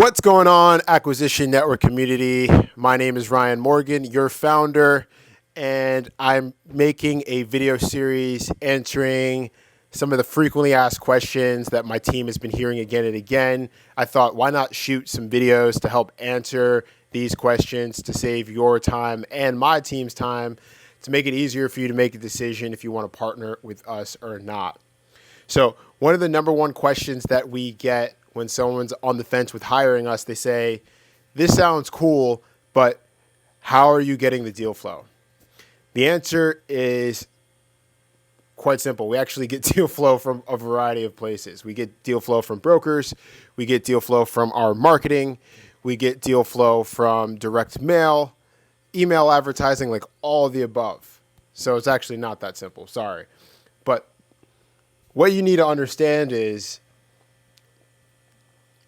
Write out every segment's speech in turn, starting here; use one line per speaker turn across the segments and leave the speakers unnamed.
What's going on, Acquisition Network community? My name is Ryan Morgan, your founder, and I'm making a video series answering some of the frequently asked questions that my team has been hearing again and again. I thought, why not shoot some videos to help answer these questions to save your time and my team's time to make it easier for you to make a decision if you want to partner with us or not. So one of the number one questions that we get when someone's on the fence with hiring us, they say, this sounds cool, but how are you getting the deal flow? The answer is quite simple. We actually get deal flow from a variety of places. We get deal flow from brokers. We get deal flow from our marketing. We get deal flow from direct mail, email advertising, like all of the above. So it's actually not that simple. Sorry. But what you need to understand is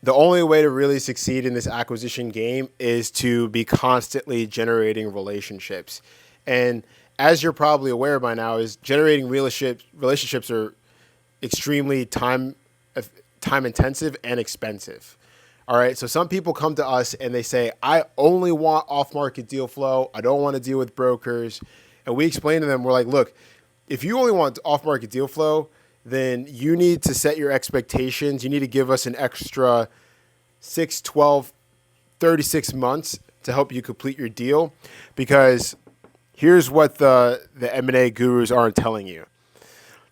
the only way to really succeed in this acquisition game is to be constantly generating relationships. And as you're probably aware by now, is generating relationships are extremely time intensive and expensive. All right. So some people come to us and they say, I only want off-market deal flow. I don't want to deal with brokers. And we explain to them, we're like, look, if you only want off-market deal flow, then you need to set your expectations. You need to give us an extra 6, 12, 36 months to help you complete your deal, because here's what the M&A gurus aren't telling you.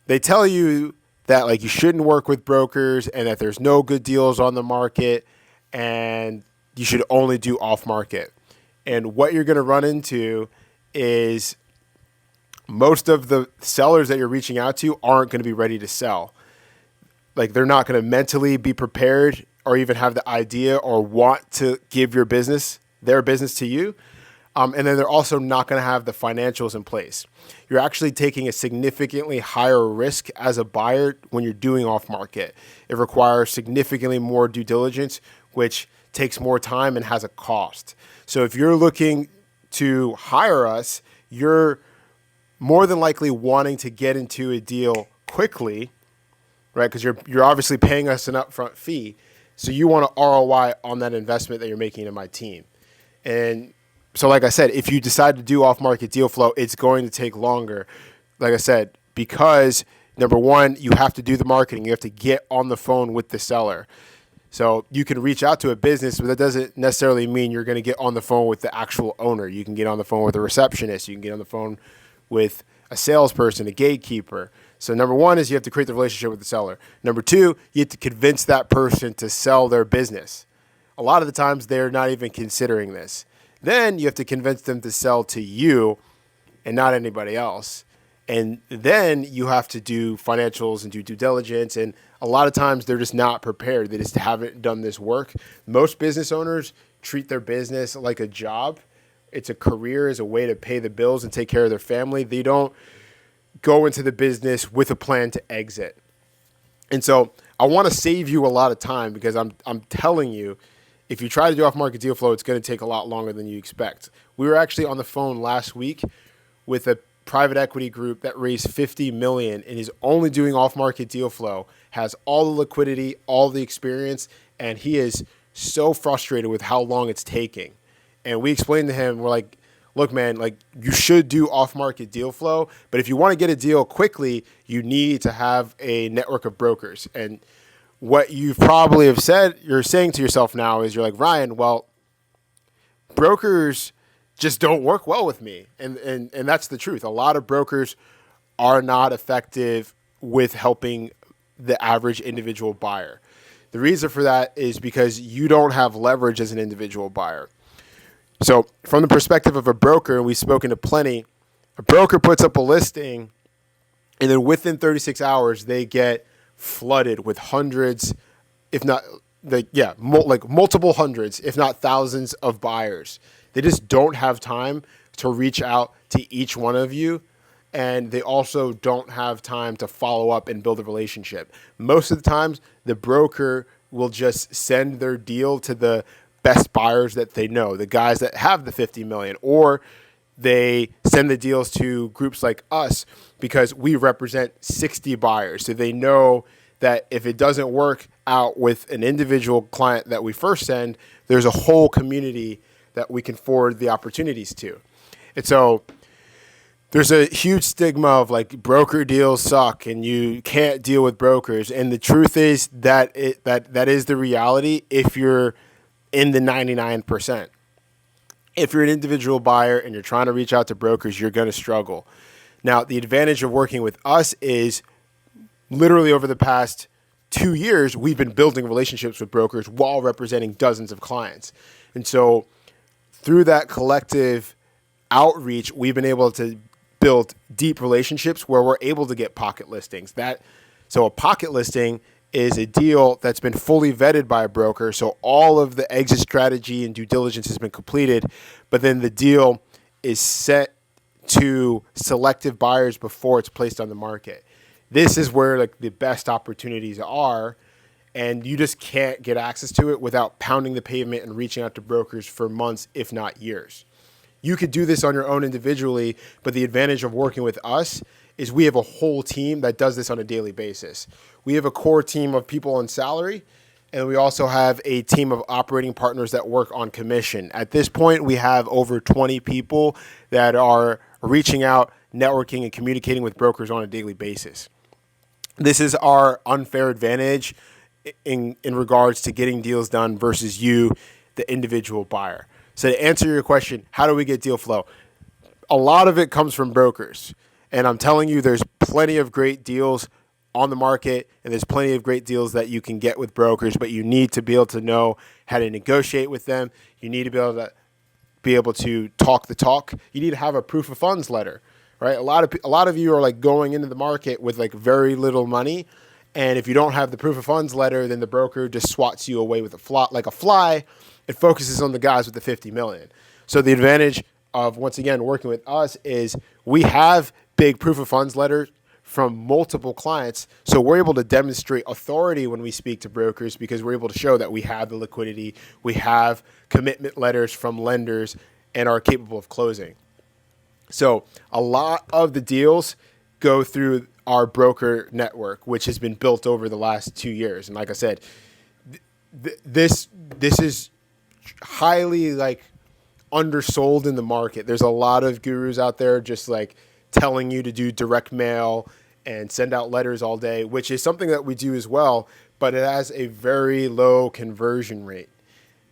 They tell you that like you shouldn't work with brokers and that there's no good deals on the market and you should only do off market. And what you're going to run into is most of the sellers that you're reaching out to aren't going to be ready to sell. Like they're not going to mentally be prepared or even have the idea or want to give their business to you. And then they're also not going to have the financials in place. You're actually taking a significantly higher risk as a buyer when you're doing off market. It requires significantly more due diligence, which takes more time and has a cost. So if you're looking to hire us, you're more than likely wanting to get into a deal quickly, right? Because you're obviously paying us an upfront fee. So you want to ROI on that investment that you're making in my team. And so like I said, if you decide to do off-market deal flow, it's going to take longer. Like I said, because number one, you have to do the marketing. You have to get on the phone with the seller. So you can reach out to a business, but that doesn't necessarily mean you're going to get on the phone with the actual owner. You can get on the phone with a receptionist. You can get on the phone with a salesperson, a gatekeeper. So number one is you have to create the relationship with the seller. Number two, you have to convince that person to sell their business. A lot of the times they're not even considering this. Then you have to convince them to sell to you and not anybody else. And then you have to do financials and do due diligence. And a lot of times they're just not prepared. They just haven't done this work. Most business owners treat their business like a job. It's a career, as a way to pay the bills and take care of their family. They don't go into the business with a plan to exit. And so I want to save you a lot of time, because I'm telling you, if you try to do off-market deal flow, it's going to take a lot longer than you expect. We were actually on the phone last week with a private equity group that raised $50 million and is only doing off-market deal flow, has all the liquidity, all the experience, and he is so frustrated with how long it's taking. And we explained to him, we're like, look, man, like you should do off-market deal flow, but if you want to get a deal quickly, you need to have a network of brokers. And what you probably have said, you're saying to yourself now is, you're like, Ryan, well, brokers just don't work well with me. And that's the truth. A lot of brokers are not effective with helping the average individual buyer. The reason for that is because you don't have leverage as an individual buyer. So from the perspective of a broker, and we've spoken to plenty, a broker puts up a listing, and then within 36 hours, they get flooded with hundreds, if not, multiple hundreds, if not thousands of buyers. They just don't have time to reach out to each one of you, and they also don't have time to follow up and build a relationship. Most of the times, the broker will just send their deal to the best buyers that they know, the guys that have the 50 million, or they send the deals to groups like us because we represent 60 buyers. So they know that if it doesn't work out with an individual client that we first send, there's a whole community that we can forward the opportunities to. And so there's a huge stigma of like broker deals suck and you can't deal with brokers. And the truth is that that is the reality if you're in the 99%. If you're an individual buyer and you're trying to reach out to brokers, you're going to struggle. Now, the advantage of working with us is literally over the past 2 years, we've been building relationships with brokers while representing dozens of clients. And so through that collective outreach, we've been able to build deep relationships where we're able to get pocket listings. So a pocket listing is a deal that's been fully vetted by a broker. So all of the exit strategy and due diligence has been completed, but then the deal is set to selective buyers before it's placed on the market. This is where like the best opportunities are, and you just can't get access to it without pounding the pavement and reaching out to brokers for months, if not years. You could do this on your own individually, but the advantage of working with us is we have a whole team that does this on a daily basis. We have a core team of people on salary, and we also have a team of operating partners that work on commission. At this point, we have over 20 people that are reaching out, networking, and communicating with brokers on a daily basis. This is our unfair advantage in regards to getting deals done versus you, the individual buyer. So to answer your question, how do we get deal flow? A lot of it comes from brokers. And I'm telling you, there's plenty of great deals on the market, and there's plenty of great deals that you can get with brokers, but you need to be able to know how to negotiate with them. You need to be able to talk the talk. You need to have a proof of funds letter, right? A lot of you are like going into the market with like very little money, and if you don't have the proof of funds letter, then the broker just swats you away with a fly. It focuses on the guys with the 50 million. So the advantage of, once again, working with us is we have big proof of funds letters from multiple clients. So we're able to demonstrate authority when we speak to brokers because we're able to show that we have the liquidity, we have commitment letters from lenders, and are capable of closing. So a lot of the deals go through our broker network, which has been built over the last 2 years. And like I said, this is highly like undersold in the market. There's a lot of gurus out there just like telling you to do direct mail and send out letters all day, which is something that we do as well, but it has a very low conversion rate.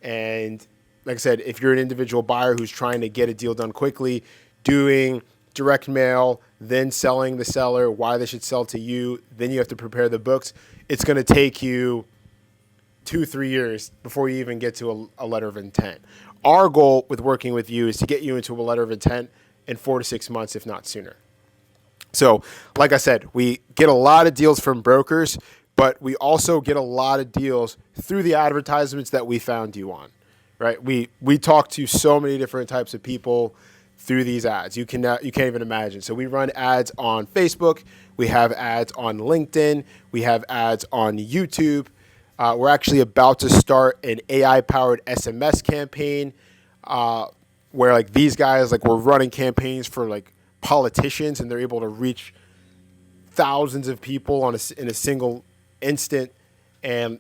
And like I said, if you're an individual buyer who's trying to get a deal done quickly, doing direct mail, then selling the seller why they should sell to you, then you have to prepare the books. It's going to take you 2-3 years before you even get to a letter of intent. Our goal with working with you is to get you into a letter of intent in 4 to 6 months, if not sooner. So, like I said, we get a lot of deals from brokers, but we also get a lot of deals through the advertisements that we found you on, right? We talk to so many different types of people through these ads. You can't even imagine. So we run ads on Facebook. We have ads on LinkedIn. We have ads on YouTube. We're actually about to start an AI-powered SMS campaign where like these guys, like we're running campaigns for like politicians and they're able to reach thousands of people in a single instant. And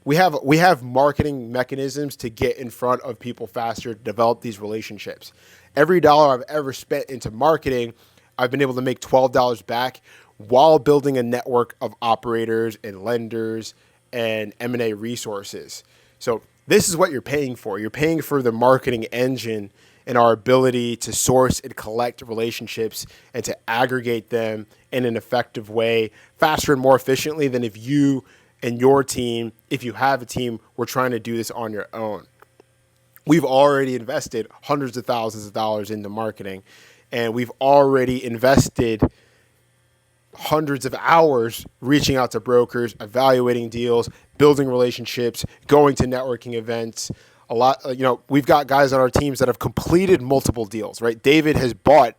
we have marketing mechanisms to get in front of people faster, to develop these relationships. Every dollar I've ever spent into marketing, I've been able to make $12 back while building a network of operators and lenders and M&A resources. So this is what you're paying for. You're paying for the marketing engine and our ability to source and collect relationships and to aggregate them in an effective way, faster and more efficiently than if you and your team, if you have a team, were trying to do this on your own. We've already invested hundreds of thousands of dollars into marketing, and we've already invested hundreds of hours reaching out to brokers, evaluating deals, building relationships, going to networking events. We've got guys on our teams that have completed multiple deals, right? David has bought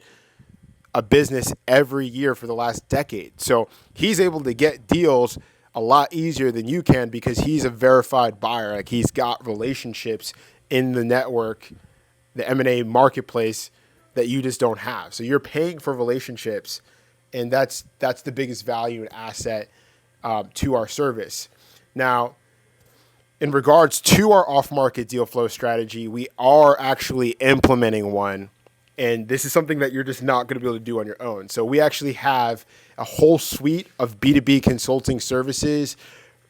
a business every year for the last decade. So he's able to get deals a lot easier than you can because he's a verified buyer. Like he's got relationships in the network, the M&A marketplace that you just don't have. So you're paying for relationships, and that's the biggest value and asset to our service. Now, in regards to our off-market deal flow strategy, we are actually implementing one. And this is something that you're just not going to be able to do on your own. So we actually have a whole suite of B2B consulting services,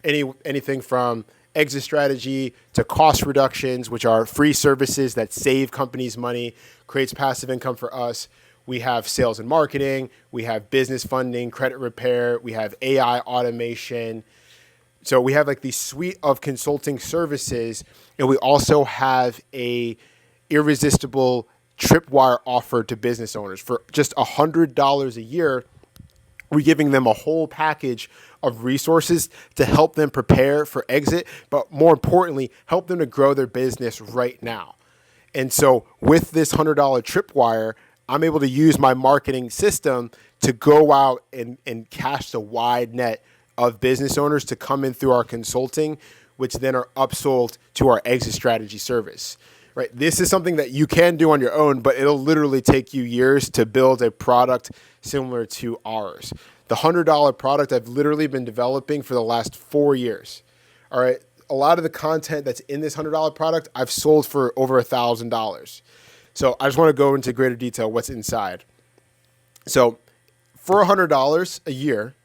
anything from exit strategy to cost reductions, which are free services that save companies money, creates passive income for us. We have sales and marketing. We have business funding, credit repair. We have AI automation. So we have like these suite of consulting services, and we also have a irresistible tripwire offer to business owners for just $100 a year. We're giving them a whole package of resources to help them prepare for exit, but more importantly, help them to grow their business right now. And so with this $100 tripwire, I'm able to use my marketing system to go out and cast a wide net of business owners to come in through our consulting, which then are upsold to our exit strategy service. Right. This is something that you can do on your own, but it'll literally take you years to build a product similar to ours. The $100 product I've literally been developing for the last 4 years. All right. A lot of the content that's in this $100 product I've sold for over $1,000. So I just want to go into greater detail what's inside. So for $100 a year,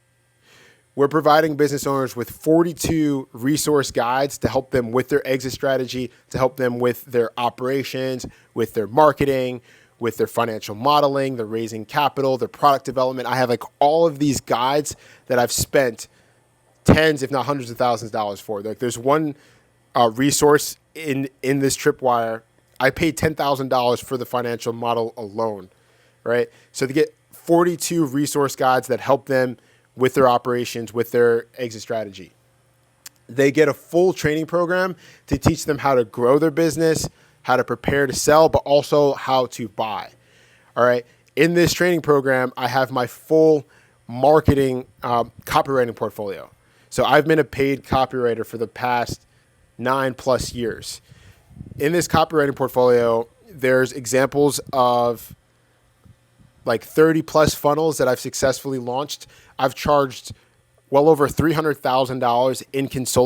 we're providing business owners with 42 resource guides to help them with their exit strategy, to help them with their operations, with their marketing, with their financial modeling, their raising capital, their product development. I have like all of these guides that I've spent tens, if not hundreds of thousands of dollars for. Like there's one resource in this tripwire. I paid $10,000 for the financial model alone, right? So to get 42 resource guides that help them with their operations, with their exit strategy. They get a full training program to teach them how to grow their business, how to prepare to sell, but also how to buy. All right. In this training program, I have my full marketing copywriting portfolio. So I've been a paid copywriter for the past 9+ years. In this copywriting portfolio, there's examples of like 30+ funnels that I've successfully launched. I've charged well over $300,000 in consulting